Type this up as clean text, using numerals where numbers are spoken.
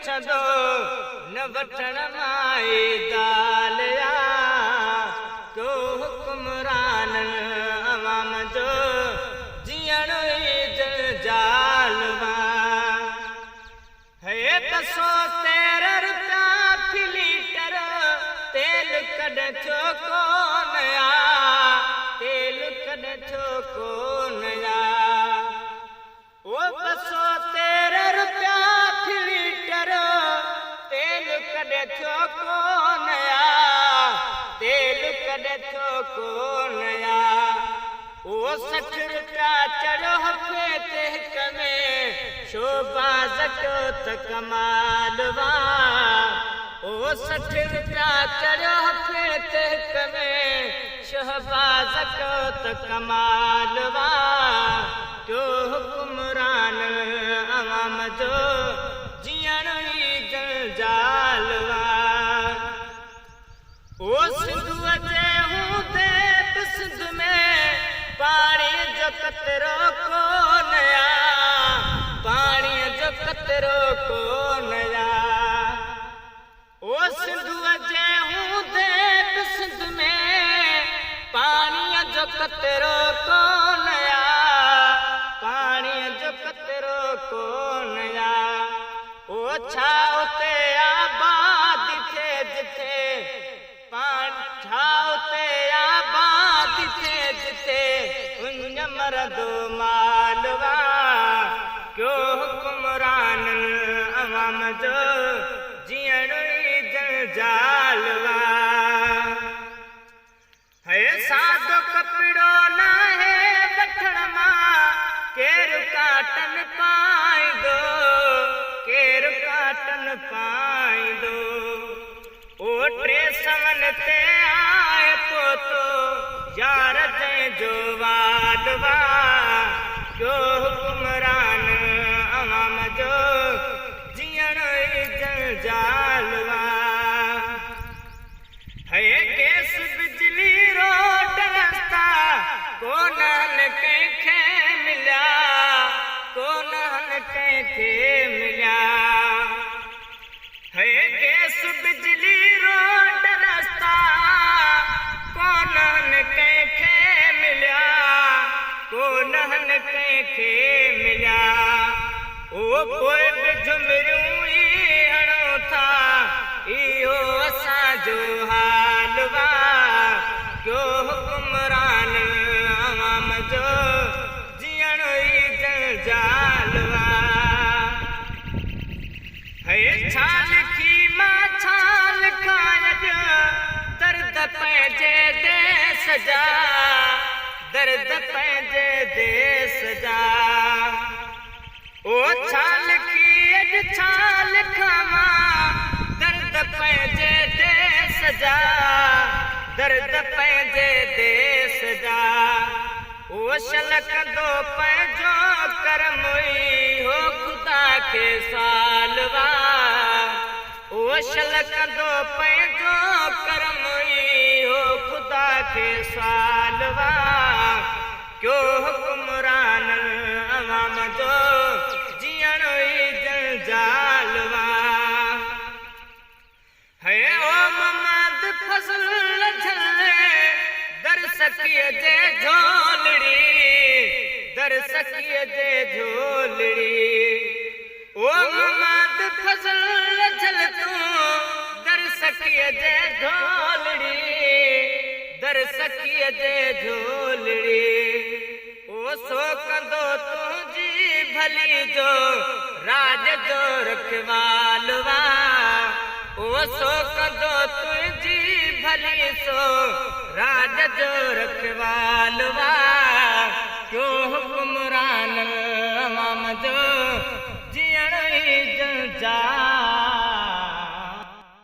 पुछंदो न वठण माई दालिया तो हुक्मरान अवाम जो जीअण ई जंजालवा है 213 रुपया फी लीटर तेल कॾ छो कोन आ तेल कॾ छो कोन आ ओ 213 रुपया फी लीटर तेल कॾ छो कोन आ तेल कॾ छो कोन आ ओ 60 रुपया चढ़ो हफ़्ते ते हिक में शोभा ज़को त कमालवा ओ 60 रुपया चढ़ो हफ़्ते ते हिक में शोभा ज़को त कमालवा जो हुक्मरान अवाम जो जीअण ई जंजालवा ओ सिंधुअ जे हूंदे बि सिंध में पाणी जो कतरो कोन आ पाणी जो कतरो कोन आ ओ सिंधुअ जे हूंदे बि सिंध में पाणी जो कतरो कोन आ पाणी जो कतरो कोन आ ओ छा उते आबाद थे जिथे छा उते आबाद थे जिथे उन मरदो मालवा क्यों हुक्मरान अवाम जो जीअण ई जंजालवा है सादो कपिड़ो न है वठण मां केरु काटन पाईंदो केरु काटन पाईंदो ओ 3 ते आए पोतो यार जंहिंजो वालवा जो हुक्मरान अवाम जो जीअण ई जंजालवा है गैस बिजली रोड रस्ता कोन्हन कंहिंखे मिलिया कोन्हन कंहिंखे मिलिया है गैस बिजली रोड रस्ता कोन्हन कंहिंखे मिलिया कोन्हन कंहिंखे मिलिया ओ पोइ बि झुमरियूं ई हणो था इहो असांजो हालवा जो हुक्मरान अवाम जो जीअण ई जंजालवा है छा लिखी मां छा लिखां दर्द पंहिंजे देश जा दर्द पंहिंजे देश जा ओ छा लिखी अॼु छा लिखां मां दर्द पंहिंजे देश जा दर्द पंहिंजे देश जा ओ छलकंदो पंहिंजो करम ई हो ख़ुदा खे सालवा ओ छलकंदो पंहिंजो करम ई हो ख़ुदा खे सालवा क्यों हुक्मरान अवाम जो जीअण ई जंजालवा है ओ मोहम्मद फज़ल झले दर सकीअ जे झोलड़ी दर सकीअ जे झोलड़ी ओ मोहम्मद फज़ल झल तूं दर सकीअ जे झोलड़ी दर सकीअ जे झोलड़ी ओ सो कंदो तुंहिंजी भली जो राज जो रखवालवा ओ सो कंदो तुंहिंजी भली सो राज जो रखवालवा क्यों हुक्मरान अवाम जो जीअण ई जंजाल